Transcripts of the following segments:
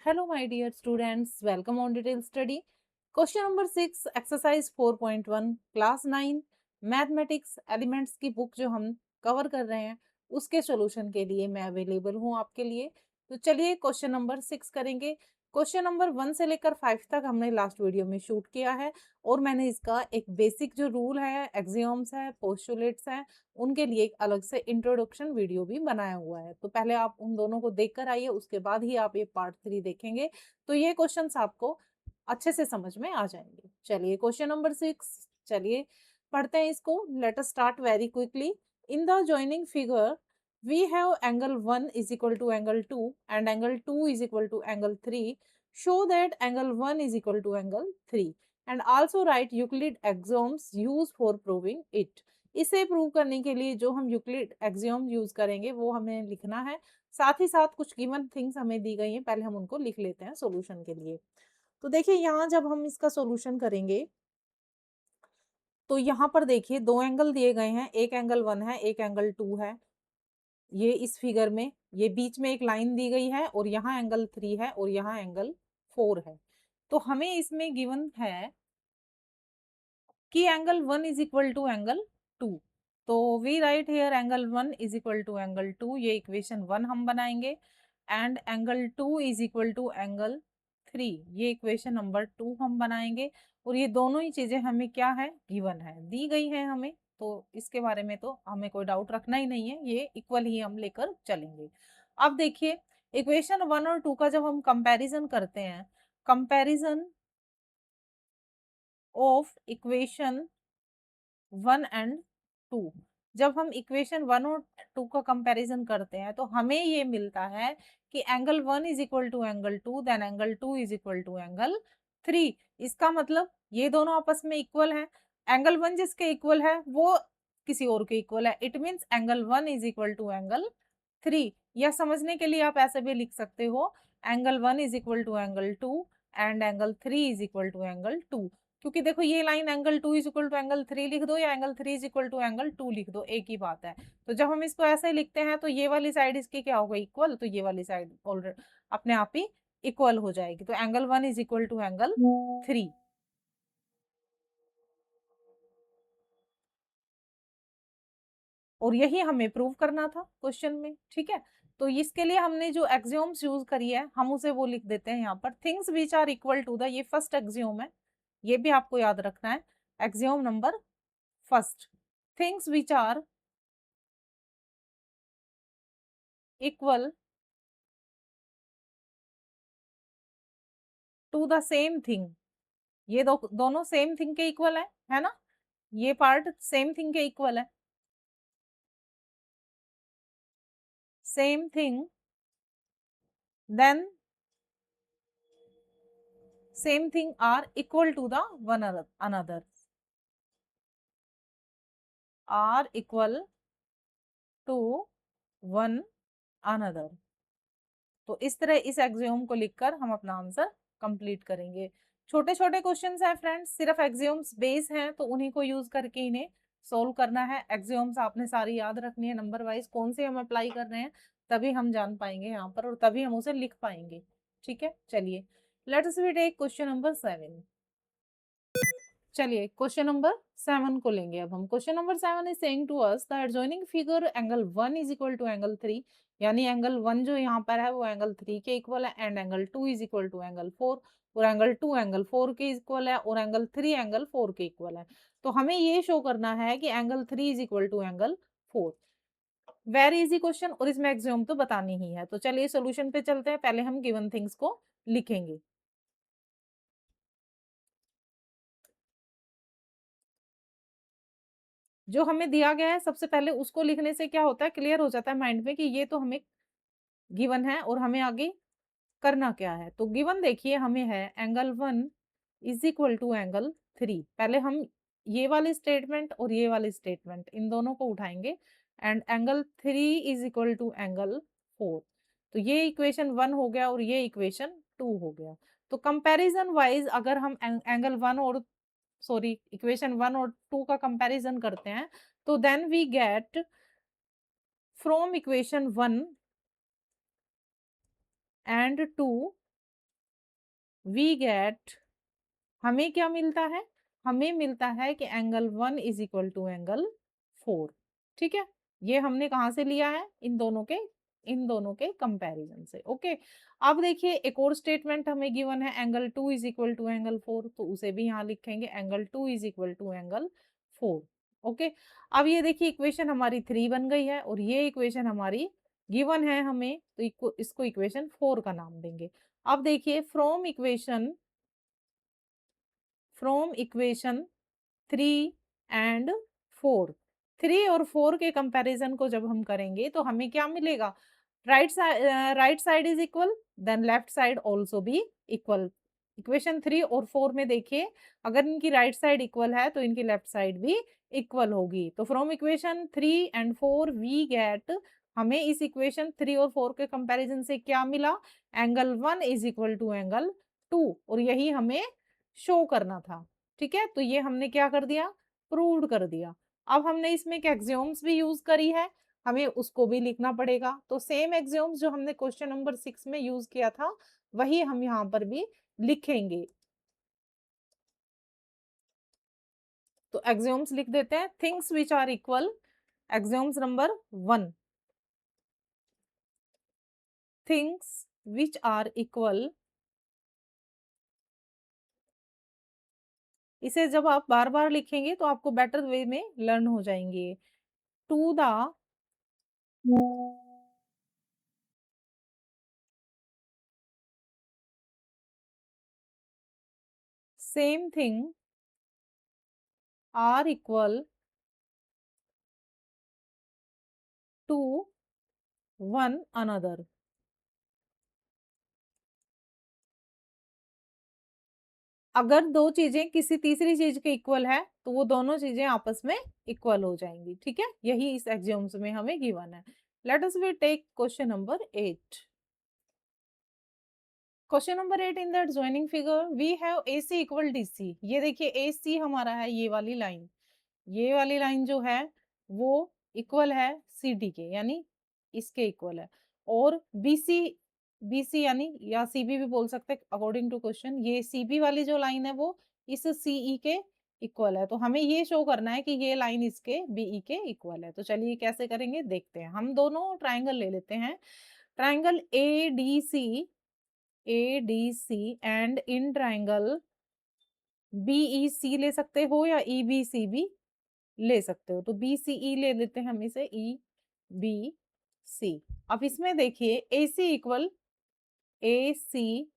Hello, my dear students. Welcome on Detail Study. Question number 6, exercise 4.1, class 9, mathematics elements की book जो हम cover कर रहे हैं उसके सॉल्यूशन के लिए मैं अवेलेबल हूँ आपके लिए। तो चलिए क्वेश्चन नंबर 6 करेंगे। क्वेश्चन नंबर 1 से लेकर 5 तक हमने लास्ट वीडियो में शूट किया है और मैंने इसका एक बेसिक जो रूल है, एक्सियोम्स है, पोस्टुलेट्स हैं, उनके लिए एक अलग से इंट्रोडक्शन वीडियो भी बनाया हुआ है। तो पहले आप उन दोनों को देख कर आइए, उसके बाद ही आप ये पार्ट 3 देखेंगे तो ये क्वेश्चंस आपको अच्छे से समझ में आ जाएंगे। चलिए क्वेश्चन नंबर 6, चलिए पढ़ते हैं इसको। Let us start very quickly. In the joining figure we have angle 1 is equal to angle 2 and angle 2 is equal to angle 3. Show that angle 1 is equal to angle 3 and also write Euclid axioms used for proving it. इसे prove करने के लिए जो हम Euclid axiom use करेंगे वो हमें लिखना है। साथ ही साथ कुछ गिवन थिंग्स हमें दी गई हैं, पहले हम उनको लिख लेते हैं सॉल्यूशन के लिए। तो देखिए यहाँ जब हम इसका सॉल्यूशन करेंगे तो यहाँ पर देखिए दो एंगल दिए गए हैं, एक एंगल 1 है, एक एंगल 2 है। ये इस फिगर में ये बीच में एक लाइन दी गई है और यहाँ एंगल 3 है और यहाँ एंगल 4 है। तो हमें इसमें गिवन है कि angle 1 is equal to angle 2। तो we write here angle 1 is equal to angle 2, ये इक्वेशन 1 हम बनाएंगे। And angle 2 is equal to angle 3, ये इक्वेशन नंबर 2 हम बनाएंगे। और ये दोनों ही चीजें हमें क्या है, गिवन है, दी गई है हमें। तो इसके बारे में तो हमें कोई डाउट रखना ही नहीं है, ये इक्वल ही हम लेकर चलेंगे। अब देखिए इक्वेशन 1 और 2 का जब हम कंपैरिजन करते हैं, कंपैरिजन ऑफ इक्वेशन 1 एंड 2, जब हम इक्वेशन 1 और 2 का कंपैरिजन करते हैं तो हमें ये मिलता है कि angle 1 is equal to angle 2, then angle 2 is equal to angle 3। इसका मतलब ये दोनों आपस में इक्वल हैं। एंगल 1 जिसके इक्वल है वो किसी और के इक्वल है, it means angle 1 is equal to angle 3। या समझने के लिए आप ऐसे भी लिख सकते हो, angle 1 is equal to angle 2 and angle 3 is equal to angle 2। क्योंकि देखो ये line angle 2 is equal to angle 3 लिख दो या angle 3 is equal to angle 2 लिख दो, एक ही बात है। तो जब हम इसको ऐसे लिखते हैं तो ये वाली साइड इसकी क्या होगा, इक्वल, तो ये वाली साइड ऑलरेडी अपने आप ही इक्वल हो जाएगी। तो angle 1 is equal to angle 3। और यही हमें प्रूव करना था क्वेश्चन में, ठीक है। तो इसके लिए हमने जो एक्सियोम्स यूज करी है हम उसे वो लिख देते हैं यहाँ पर, things which are equal to the, ये फर्स्ट एक्सियोम है, ये भी आपको याद रखना है। Axiom number first, things which are equal to the same thing, ये दोनों सेम थिंग के इक्वल है ना, ये पार्ट सेम थिंग के इक्वल है। Same thing, then same thing are equal to the one another, are equal to one another. तो इस तरह इस एक्सियोम को लिखकर हम अपना आंसर कंप्लीट करेंगे। छोटे छोटे क्वेश्चंस हैं फ्रेंड्स, सिर्फ एक्सियोम्स बेस हैं तो उन्हीं को यूज करके इन्हें सोल्व करना है। एक्सियोम्स आपने सारी याद रखनी है नंबर वाइज, कौन से हम अप्लाई कर रहे हैं, तभी हम जान पाएंगे यहाँ पर और तभी हम उसे लिख पाएंगे। ठीक है, चलिए let us we take question number 7। चलिए क्वेश्चन नंबर 7 को लेंगे अब हम। Question number 7 is saying to us the adjoining figure angle 1 is equal to angle 3, यानी एंगल 1 जो यहाँ पर है वो एंगल 3 के इक्वल है, and angle 2 is equal to angle 4, और एंगल 2 एंगल 4 के इक्वल है, और एंगल 3 एंगल 4 के इक्वल है। तो हमें ये शो करना है कि angle 3 is equal to angle 4। Very easy question और इसमें एक्सियोम तो बतानी ही है। तो चलिए सोल्यूशन पे चलते हैं, पहले हम गिवन थिंग्स को लिखेंगे। जो हमें दिया गया है सबसे पहले उसको लिखने से क्या होता है, क्लियर हो जाता है माइंड में कि ये तो हमें गिवन है और हमें आगे करना क्या है। तो गिवन देखिए हमें है angle 1 is equal to angle 3। पहले हम ये वाली स्टेटमेंट और ये वाली स्टेटमेंट इन दोनों को उठाएंगे, and angle 3 is equal to angle 4। तो ये इक्वेशन 1 हो गया और ये इक्वेशन 2 हो गया। तो कंपैरिजन वाइज अगर हम एंगल 1 और सॉरी इक्वेशन 1 और 2 का कंपैरिजन करते हैं तो then we get from equation 1 and 2 we get, हमें क्या मिलता है, हमें मिलता है कि angle 1 is equal to angle 4। ठीक है, ये हमने कहाँ से लिया है, इन दोनों के कंपैरिजन से। ओके, अब देखिए एक और स्टेटमेंट हमें गिवन है, angle 2 is equal to angle 4, तो उसे भी यहाँ लिखेंगे, angle 2 is equal to angle 4। Okay, अब ये देखिए इक्वेशन हमारी 3 बन गई है और ये इक्वेशन हमारी गिवन है हमें, तो इसको इक्वेशन 4 का नाम देंगे। अब देखिए फ्रॉम इक्वेशन 3 एंड 4, 3 और 4 के कंपैरिजन को जब हम करेंगे तो हमें क्या मिलेगा, right side is equal, then left side also be equal. Equation 3 और 4 में देखिए, अगर इनकी राइट साइड इक्वल है तो इनकी लेफ्ट साइड भी इक्वल होगी। तो from equation 3 and 4 we get, हमें इस इक्वेशन 3 और 4 के कंपैरिजन से क्या मिला, angle 1 is equal to angle 2, और यही हमें शो करना था। ठीक है, तो ये हमने क्या कर दिया, प्रूव्ड कर दिया। अब हमने इसमें एक एक्सियोम्स भी यूज करी है, हमें उसको भी लिखना पड़ेगा। तो सेम एक्सियोम्स जो हमने क्वेश्चन नंबर 6 में यूज किया था वही हम यहाँ पर भी लिखेंगे। तो एक्सियोम्स लिख देते हैं, things which are equal, axioms number 1, things which are equal, इसे जब आप बार बार लिखेंगे तो आपको बेटर वे में लर्न हो जाएंगे। To the same thing are equal to one another. अगर दो चीजें किसी तीसरी चीज के इक्वल है तो वो दोनों चीजें आपस में इक्वल हो जाएंगी। ठीक है, यही इस एग्जाम्स में हमें गिवन है। Let us we take question number 8। Question number 8, in that joining figure we have AC equal DC। ये देखिए AC हमारा है ये वाली लाइन, ये वाली लाइन जो है वो इक्वल है CD के, यानी इसके इक्वल है। और BC यानी या CB भी बोल सकते हैं अकॉर्डिंग टू क्वेश्चन, ये CB वाली जो लाइन है वो इस CE के इक्वल है। तो हमें ये शो करना है कि ये लाइन इसके BE के इक्वल है। तो चलिए कैसे करेंगे देखते हैं। हम दोनों ट्राइंगल ले लेते हैं, triangle ADC and in triangle BEC ले सकते हो या EBC भी ले सकते हो। तो BCE ले लेते हैं हम इसे, EBC। अब इसमें देखिए AC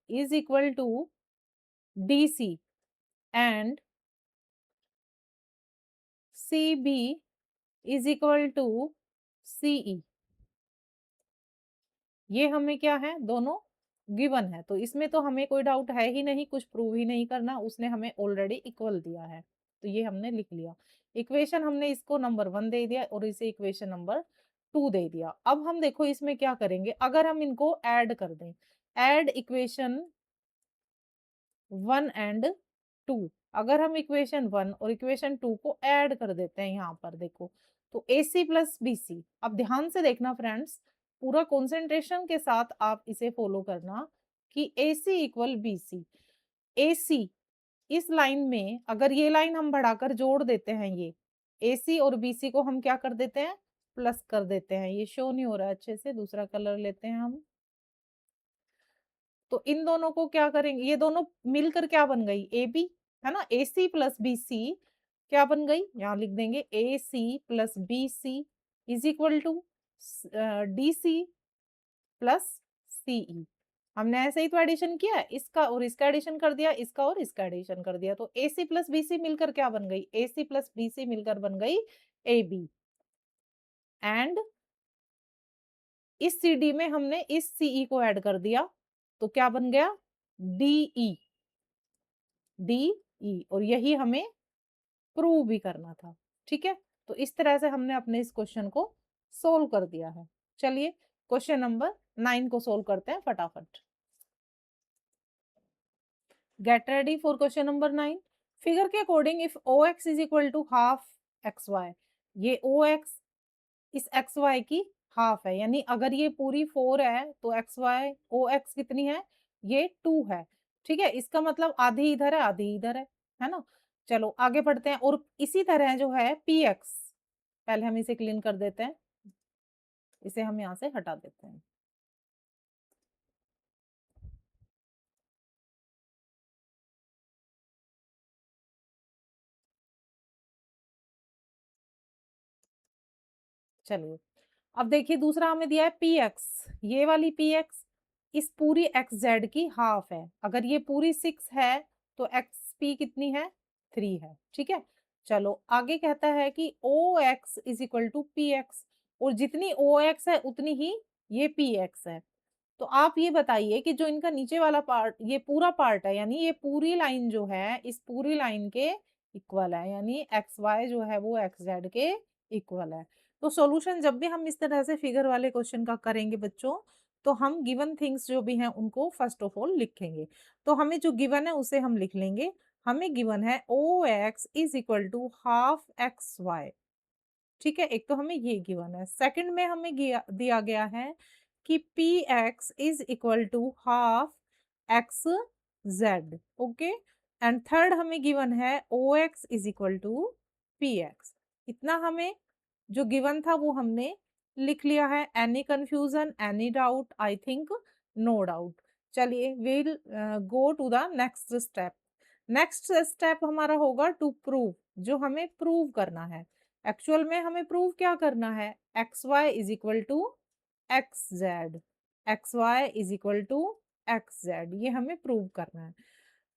is equal to DC and CB is equal to CE। ये हमें क्या है, दोनों गिवन है, तो इसमें तो हमें कोई डाउट है ही नहीं, कुछ प्रूव ही नहीं करना, उसने हमें ऑलरेडी इक्वल दिया है। तो ये हमने लिख लिया। इक्वेशन हमने इसको नंबर 1 दे दिया और इसे इक्वेशन नंबर 2 दे दिया। अब हम देखो इसमें क्या करेंगे, अगर हम इनको ऐड कर दें, ऐड इक्वेशन 1 एंड 2, अगर हम इक्वेशन 1 और इक्वेशन 2 को ऐड कर देते हैं यहाँ पर देखो, तो AC प्लस BC। अब ध्यान से देखना फ्रेंड्स, पूरा कंसंट्रेशन के साथ आप इसे फॉलो करना कि AC इक्वल BC। AC इस लाइन में अगर ये लाइन हम बढ़ाकर जोड़ देते हैं, ये AC और BC को हम क्या कर देते हैं, प्लस कर देते हैं। ये शो नहीं हो रहा है अच्छे से, दूसरा कलर लेते हैं हम। तो इन दोनों को क्या करेंगे, ये दोनों मिलकर क्या बन गई, AB, है ना। AC प्लस BC क्या बन गई, यहाँ लिख देंगे AC plus BC is equal to DC plus CE। हमने ऐसे ही तो एडिशन किया, इसका और इसका एडिशन कर दिया, इसका और इसका एडिशन कर दिया। तो AC प्लस BC मिलकर क्या बन गई, AC प्लस BC मिलकर बन गई AB। एंड इस CD में हमने इस CE को ऐड कर दिया, तो क्या बन गया, DE। और यही हमें प्रूव भी करना था। ठीक है, तो इस तरह से हमने अपने इस क्वेश्चन को सोल्व कर दिया है। चलिए क्वेश्चन नंबर 9 को सोल्व करते हैं फटाफट। Get ready for question number 9। Figure के according if OX is equal to half XY, ये OX इस XY की हाफ है, यानी अगर ये पूरी 4 है तो XY OX कितनी है, ये 2 है। ठीक है, इसका मतलब आधी इधर है, आधी इधर है ना? चलो आगे बढ़ते हैं और इसी तरह जो है पी एक्स, पहले हम इसे क्लीन कर देते हैं, इसे हम यहाँ से हटा देते हैं। चलिए, अब देखिए दूसरा हमें दिया है पी एक्स, ये वाली पी एक्स इस पूरी एक्स जेड की हाफ है। अगर ये पूरी 6 है तो एक्स पी कितनी है? 3 है, ठीक है? चलो आगे कहता है कि O X is equal to P X, और जितनी ओ एक्स है उतनी ही ये पी एक्स है। तो आप ये बताइए कि जो इनका नीचे वाला पार्ट, ये पूरा पार्ट है, यानी ये पूरी लाइन जो है इस पूरी लाइन के इक्वल है, यानी एक्स वाई जो है वो एक्स जेड के इक्वल है। तो सॉल्यूशन जब भी हम इस तरह से फिगर वाले क्वेश्चन का करेंगे बच्चों, तो हम गिवन थिंग्स जो भी हैं उनको फर्स्ट ऑफ ऑल लिखेंगे। तो हमें जो गिवन है उसे हम लिख लेंगे। हमें गिवन है O X is equal to half X Y, ठीक है? एक तो हमें ये गिवन है। सेकंड में हमें दिया गया है कि P X is equal to half X Z, okay? And third हमें गिवन है O X is equal to P X. इतना हमें जो गिवन था वो हमने लिख लिया है। Any confusion, any doubt? I think no doubt. चलिए will go to the next step. Next step हमारा होगा टू प्रूव, जो हमें प्रूव करना है। एक्चुअल में हमें प्रूव क्या करना है? X Y is equal to X Z, X Y is equal to X Z, ये हमें प्रूव करना है।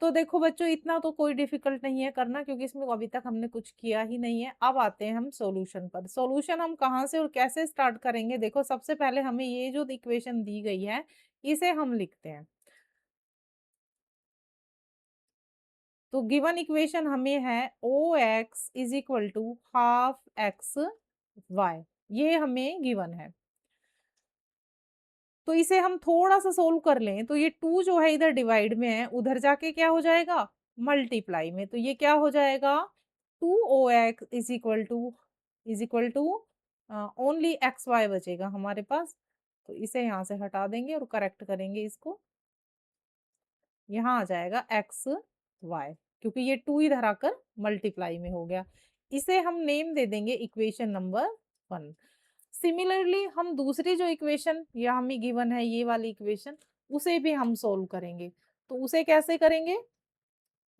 तो देखो बच्चों, इतना तो कोई डिफिकल्ट नहीं है करना, क्योंकि इसमें अभी तक हमने कुछ किया ही नहीं है। अब आते हैं हम सॉल्यूशन पर। सॉल्यूशन हम कहाँ से और कैसे स्टार्ट करेंगे? देखो सबसे पहले हमें ये जो इक्वेशन दी गई है इसे हम लिखते हैं। तो गिवन इक्वेशन हमें है O X is equal to half X Y, ये हमें गिवन है। तो इसे हम थोड़ा सा सोल्व कर लें तो ये 2 जो है इधर डिवाइड में है, उधर जाके क्या हो जाएगा? मल्टीप्लाई में। तो ये क्या हो जाएगा? 2 O X is equal to only X Y बचेगा हमारे पास। तो इसे यहाँ से हटा देंगे और करेक्ट करेंगे इसको। यहाँ आ जाएगा एक्स वाई, क्योंकि ये 2 इधर आकर मल्टीप्लाई में हो गया। इसे हम नेम दे देंगे इक्वेशन नंबर 1। सिमिलरली हम दूसरी जो इक्वेशन या हमें गिवन है ये वाली इक्वेशन, उसे भी हम सोल्व करेंगे। तो उसे कैसे करेंगे?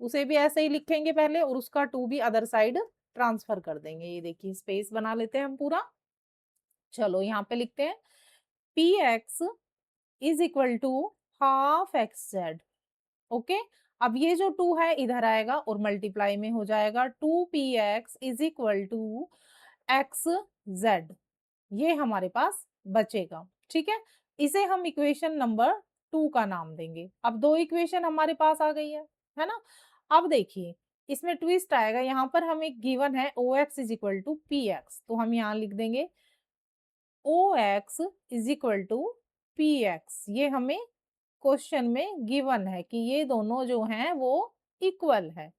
उसे भी ऐसे ही लिखेंगे पहले, और उसका 2 भी अदर साइड ट्रांसफर कर देंगे। ये देखिए स्पेस बना लेते हैं हम पूरा। चलो यहाँ पे लिखते हैं P X is equal to half X Z, okay? अब ये जो 2 है इधर आएगा और मल्टीप्लाई में हो जाएगा। 2px is equal to X Z, ये हमारे पास बचेगा, ठीक है? इसे हम इक्वेशन नंबर 2 का नाम देंगे। अब 2 इक्वेशन हमारे पास आ गई है ना? अब देखिए इसमें ट्विस्ट आएगा। यहाँ पर हमें गिवन है O X is equal to P X, तो हम यहाँ लिख देंगे O X is equal to P X. ये हमें क्वेश्चन में गिवन है कि ये दोनों जो हैं वो इक्वल है।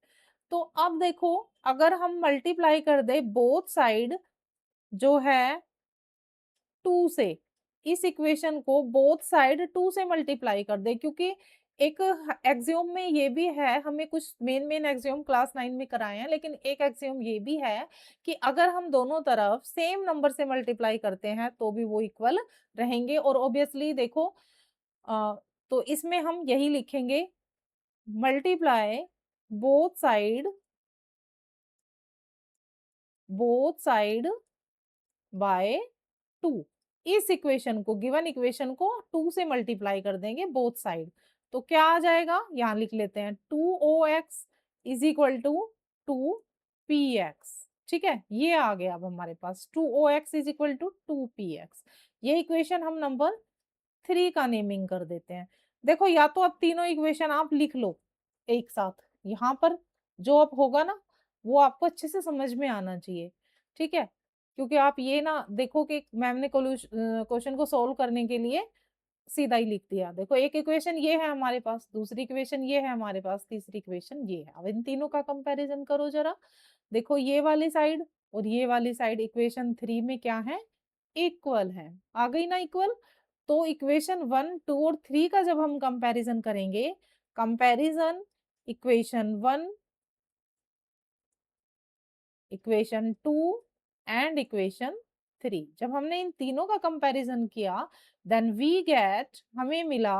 तो अब देखो, अगर हम मल्टीप्लाई कर दे बोथ साइड जो है 2 से, इस इक्वेशन को बोथ साइड 2 से मल्टीप्लाई कर दे, क्योंकि एक एक्सियोम में ये भी है, हमें कुछ मेन एक्सियोम क्लास 9 में कराए हैं, लेकिन एक एक्सियोम ये भी है कि अगर हम दोनों तरफ सेम नंबर से मल्टीप्लाई करते हैं तो भी वो इक्वल रहेंगे। और ऑब्वियसली देखो अ, तो इसमें हम यही लिखेंगे, मल्टीप्लाई बोथ साइड बाय 2। इस इक्वेशन को, गिवन इक्वेशन को 2 से मल्टीप्लाई कर देंगे बोथ साइड। तो क्या आ जाएगा? यहाँ लिख लेते हैं 2o(x) is equal to 2px, ठीक है? ये आ गया अब हमारे पास 2o(x) is equal to 2px। ये इक्वेशन हम नंबर 3 का नेमिंग कर देते हैं। देखो या तो अब तीनों इक्वेशन आप लिख लो एक साथ, यहाँ पर जो अब होगा ना वो आपको अच्छे से समझ में आना चाहिए, ठीक है? क्योंकि आप ये ना देखो कि मैम ने क्वेश्चन को सोल्व करने के लिए सीधा ही लिख दिया। देखो एक इक्वेशन ये है हमारे पास, दूसरी इक्वेशन ये है हमारे पास, तीसरी इक्वेशन ये है। अब इन तीनों का कंपैरिजन करो जरा। देखो ये वाली साइड और ये वाली साइड इक्वेशन 3 में क्या है? इक्वल है। आ गई ना इक्वल? तो इक्वेशन 1, 2 और 3 का जब हम कंपैरिजन करेंगे comparison, equation 1, equation 2 and equation 3। जब हमने इन तीनों का कंपैरिजन किया, देन वी गेट, हमें मिला,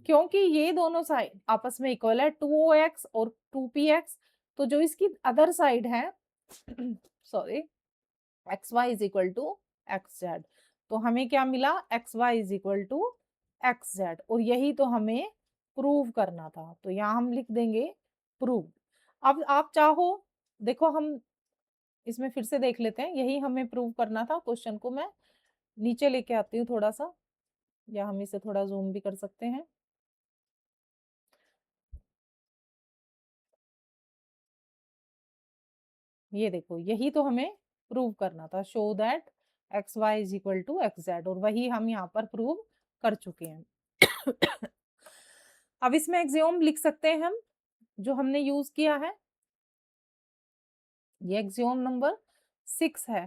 क्योंकि ये दोनों साइड आपस में इक्वल है 2x और 2px, तो जो इसकी अदर साइड है sorry, xy is equal to xz, तो हमें क्या मिला, xy is equal to xz, और यही तो हमें प्रूव करना था, तो यहाँ हम लिख देंगे प्रूव। अब आप चाहो, देखो हम इसमें फिर से देख लेते हैं, यही हमें प्रूव करना था। क्वेश्चन को मैं नीचे लेके आती हूँ थोड़ा सा, या हम इसे थोड़ा जूम भी कर सकते हैं। ये देखो, यही तो हमें प्रूव करना था, show that X Y is equal to X Z, और वही हम यहाँ पर प्रूव कर चुके हैं। अब इसमें एक्सियोम लिख सकते हैं हम, जो हमने यूज किया है, ये एक्सियोम नंबर 6 है।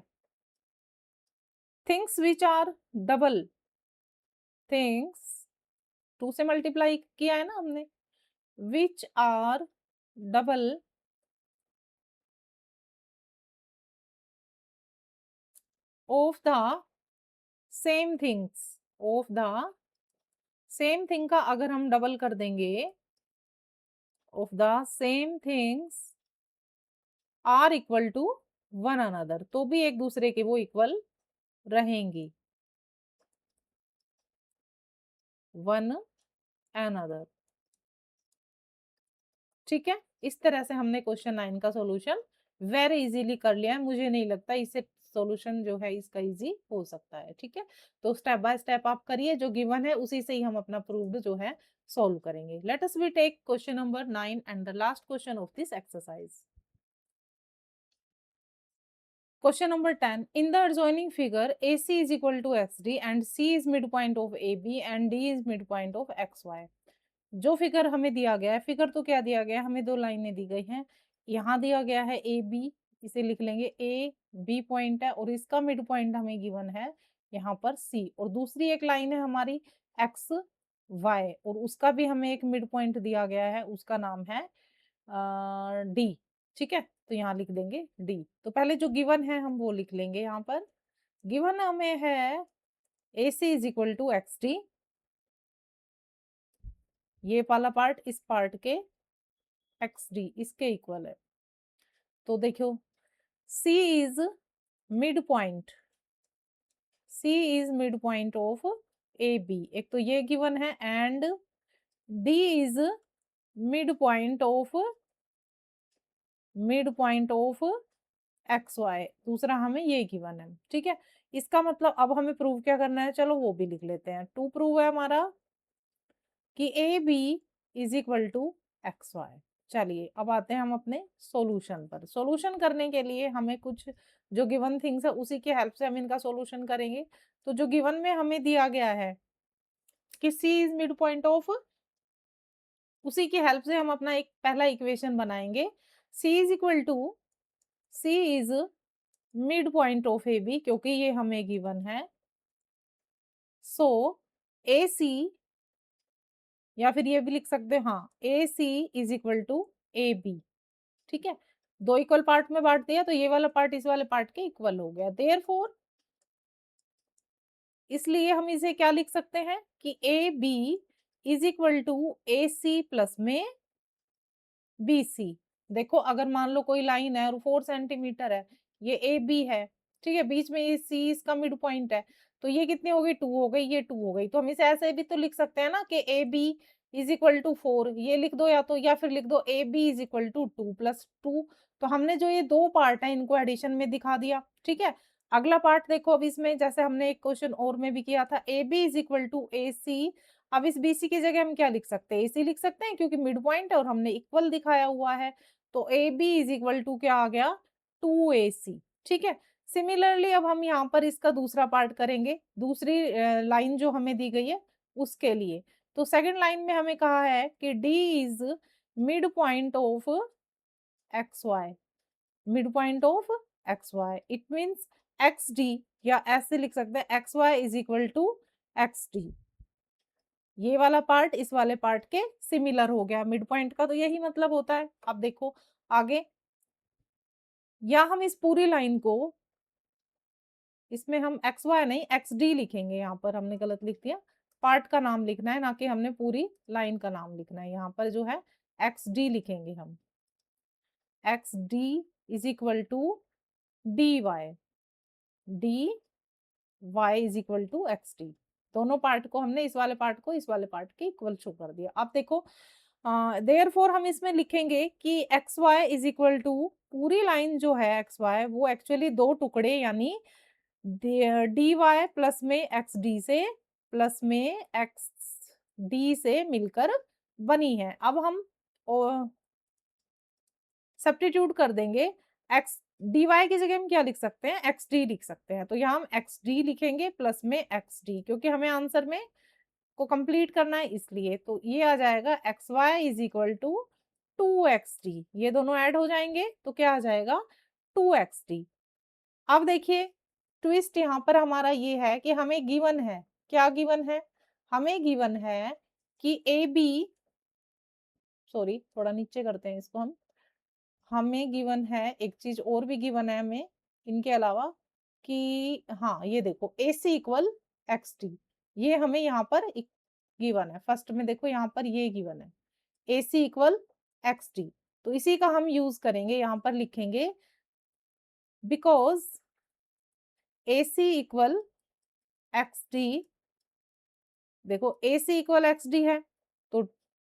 Things which are double, things 2 से मल्टीप्लाई किया है ना हमने, which are double of the same things, of the same thing का अगर हम डबल कर देंगे, of the same things are equal to one another, तो भी एक दूसरे के वो इक्वल रहेंगी, वन अनदर। ठीक है, इस तरह से हमने क्वेश्चन 9 का सॉल्यूशन वेरी इजीली कर लिया है। मुझे नहीं लगता इससे सॉल्यूशन जो है इसका इजी हो सकता है। ठीक है, तो स्टेप बाय स्टेप आप करिए, जो गिवन है उसी से ही हम अपना प्रूव्ड जो है सॉल्व करेंगे। Let us we take question number 9 and the last question of this exercise. Question number 10. In the adjoining figure, AC is equal to XD and C is midpoint of AB and D is midpoint of XY. जो figure हमें दिया गया है, figure तो क्या दिया गया है, हमें दो लाइनें दी गई हैं। यहाँ दिया गया है AB, इसे लिख लेंगे A, B पॉइंट है और इसका मिड पॉइंट हमें गिवन है यहाँ पर C, और दूसरी एक लाइन है हमारी X, Y, और उसका भी हमें एक मिड पॉइंट दिया गया है, उसका नाम है D। ठीक है, तो यहाँ लिख देंगे D। तो पहले जो गिवन है हम वो लिख लेंगे। यहाँ पर गिवन हमें है AC is equal to XD, ये वाला पार्ट इस पार्ट के XD इसके इक्वल है। तो देखो, C is mid point, C is mid point of AB, एक तो ये गिवन है, and D is mid point of X Y, दूसरा हमें ये गिवन है। ठीक है, इसका मतलब अब हमें प्रूव क्या करना है, चलो वो भी लिख लेते हैं। टू प्रूव है हमारा कि A B is equal to X Y. चलिए अब आते हैं हम अपने सॉल्यूशन पर। सॉल्यूशन करने के लिए हमें कुछ जो गिवन थिंग्स है उसी की हेल्प से हम इनका सॉल्यूशन करेंगे। तो जो गिवन में हमें दिया गया है कि सी इज मिड पॉइंट ऑफ, उसी की हेल्प से हम अपना एक पहला इक्वेशन बनाएंगे। C is equal to, C is mid point of A B, क्योंकि ये हमें गिवन है। सो ए सी, या फिर ये भी लिख सकते हैं, हाँ, A C is equal to A B. ठीक है, दो इक्वल पार्ट में बांट दिया तो ये वाला पार्ट इस वाले पार्ट के इक्वल हो गया। देयरफॉर, इसलिए हम इसे क्या लिख सकते हैं कि A B is equal to A C plus में बी सी। देखो अगर मान लो कोई लाइन है और 4 सेंटीमीटर है, ये ए बी है, ठीक है, बीच में ये सी इसका मिड पॉइंट है, तो ये कितनी हो गई, 2 हो गई, ये 2 हो गई। तो हम इसे ऐसे भी तो लिख सकते हैं ना कि A B is equal to 4, ये लिख दो, या तो या फिर लिख दो A B is equal to 2 plus 2। तो हमने जो ये दो पार्ट है इनको एडिशन में दिखा दिया। ठीक है, अगला पार्ट देखो, अब इसमें जैसे हमने एक क्वेश्चन और में भी किया था, A B is equal to A C. अब इस बीसी की जगह हम क्या लिख सकते हैं, एसी लिख सकते हैं, क्योंकि मिड पॉइंट है और हमने इक्वल दिखाया हुआ है। तो A B is equal to क्या आ गया, 2AC। ठीक है, सिमिलरली अब हम यहाँ पर इसका दूसरा पार्ट करेंगे, दूसरी लाइन जो हमें दी गई है उसके लिए। तो सेकंड लाइन में हमें कहा है कि D is mid point of X Y, mid point of X Y, it means X D, या ऐसे लिख सकते हैं X Y is equal to X D. ये वाला पार्ट इस वाले पार्ट के सिमिलर हो गया। मिड पॉइंट का तो यही मतलब होता है। अब देखो आगे, या हम इस पूरी लाइन को, इसमें हम एक्स वाई नहीं एक्स डी लिखेंगे। यहाँ पर हमने गलत लिख दिया, पार्ट का नाम लिखना है, ना कि हमने पूरी लाइन का नाम लिखना है। यहाँ पर जो है एक्स डी लिखेंगे हम। X D is equal to D Y, D Y is equal to X D. दोनों पार्ट को हमने इस वाले पार्ट को इस वाले पार्ट के इक्वल शो कर दिया। अब देखो देयरफॉर हम इसमें लिखेंगे कि X Y is equal to, पूरी लाइन जो है एक्स वाई वो एक्चुअली दो टुकड़े यानी डी वाई प्लस में एक्स डी से प्लस में एक्स डी से मिलकर बनी है। अब हम सब्स्टिट्यूट कर देंगे, एक्स डी वाई की जगह हम क्या लिख सकते हैं, एक्स डी लिख सकते हैं। तो यहाँ हम एक्स डी लिखेंगे प्लस में एक्स डी, क्योंकि हमें आंसर में को कंप्लीट करना है इसलिए। तो ये आ जाएगा X Y is equal to two X D, ये दोनों ऐड हो जाएंगे तो क्या आ जाएगा, टू एक्स डी। अब देखिए ट्विस्ट यहाँ पर हमारा ये है कि हमें गिवन है, क्या गिवन है, हमें गिवन है कि ए बी, सॉरी थोड़ा नीचे करते हैं इसको हम, हमें गिवन है एक चीज और भी गिवन है हमें इनके अलावा, कि हाँ ये देखो A C equal X T, ये हमें यहाँ पर गिवन है। फर्स्ट में देखो यहाँ पर ये गिवन है A C equal X T, तो इसी का हम यूज करेंगे, यहाँ पर लिखेंगे because A C equal X D, देखो A C equal X D है तो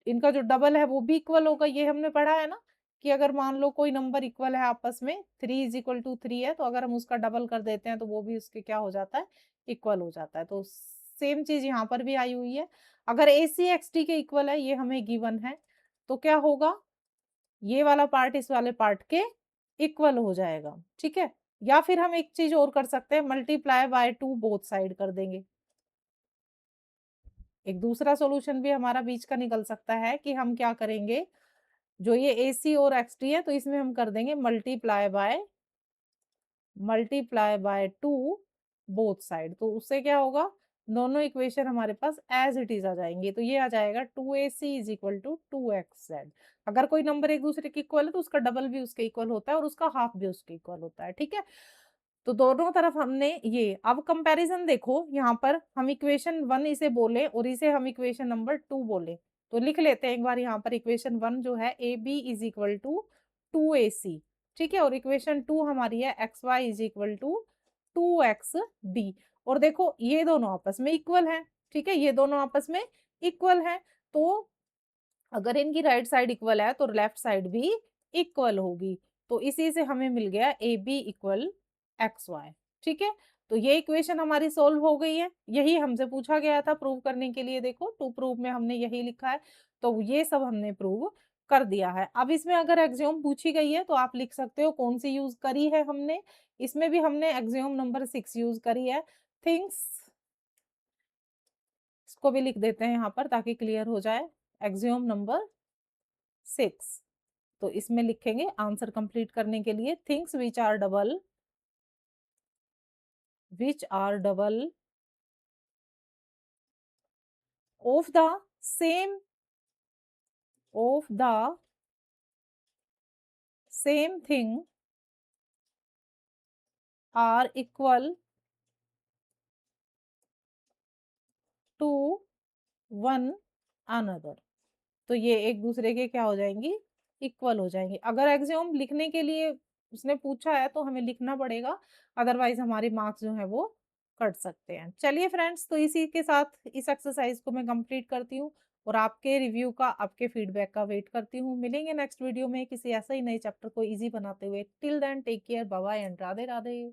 इनका जो डबल है वो भी इक्वल होगा। ये हमने पढ़ा है ना कि अगर मान लो कोई नंबर इक्वल है आपस में, 3 इज इक्वल टू 3 है, तो अगर हम उसका डबल कर देते हैं तो वो भी उसके क्या हो जाता है, इक्वल हो जाता है। तो सेम चीज यहाँ पर भी आई हुई है। अगर ए सी एक्स टी के इक्वल है, ये हमें गिवन है, तो क्या होगा, ये वाला पार्ट इस वाले पार्ट के इक्वल हो जाएगा। ठीक है, या फिर हम एक चीज और कर सकते हैं, मल्टीप्लाई बाय 2 बोथ साइड कर देंगे। एक दूसरा सॉल्यूशन भी हमारा बीच का निकल सकता है कि हम क्या करेंगे, जो ये ए सी और एक्स टी है तो इसमें हम कर देंगे मल्टीप्लाई बाय 2 बोथ साइड। तो उससे क्या होगा, दोनों इक्वेशन हमारे पास एज इट इज आ जाएंगे। तो ये आ जाएगा 2ac is equal to 2xz। अगर कोई नंबर एक दूसरे के इक्वल है तो उसका डबल भी उसके इक्वल होता है और उसका हाफ भी उसके इक्वल होता है। ठीक है, तो दोनों तरफ हमने ये, अब कंपैरिजन देखो, यहाँ पर हम इक्वेशन 1 इसे बोले और इसे हम इक्वेशन नंबर 2 बोले, तो लिख लेते हैं एक बार। यहाँ पर इक्वेशन 1 जो है A B is equal to 2ac, ठीक है, और इक्वेशन 2 हमारी है X Y is equal to 2xd। और देखो ये दोनों आपस में इक्वल हैं, ठीक है, ये दोनों आपस में इक्वल हैं, तो अगर इनकी राइट साइड इक्वल है तो लेफ्ट साइड भी इक्वल होगी। तो इसी से हमें मिल गया A B equal X Y. ठीक है, तो ये इक्वेशन हमारी सोल्व हो गई है। यही हमसे पूछा गया था प्रूव करने के लिए। देखो टू प्रूव में हमने यही लिखा है, तो ये सब हमने प्रूव कर दिया है। अब इसमें अगर एक्सियोम पूछी गई है तो आप लिख सकते हो कौन सी यूज करी है हमने। इसमें भी हमने एक्सियोम नंबर 6 यूज करी है, थिंग्स, इसको भी लिख देते हैं यहाँ पर ताकि क्लियर हो जाए। एक्सियोम नंबर 6, तो इसमें लिखेंगे आंसर कंप्लीट करने के लिए, things which are double of the same thing are equal to one another. तो ये एक दूसरे के क्या हो जाएंगी, इक्वल हो जाएंगे। अगर एक्सियोम लिखने के लिए उसने पूछा है तो हमें लिखना पड़ेगा, अदरवाइज हमारे मार्क्स जो है वो कट सकते हैं। चलिए फ्रेंड्स, तो इसी के साथ इस एक्सरसाइज को मैं कंप्लीट करती हूँ और आपके रिव्यू का, आपके फीडबैक का वेट करती हूँ। मिलेंगे नेक्स्ट वीडियो में किसी ऐसा ही नए चैप्टर को इजी बनाते हुए। Till then take care, bye bye and Radhe Radhe.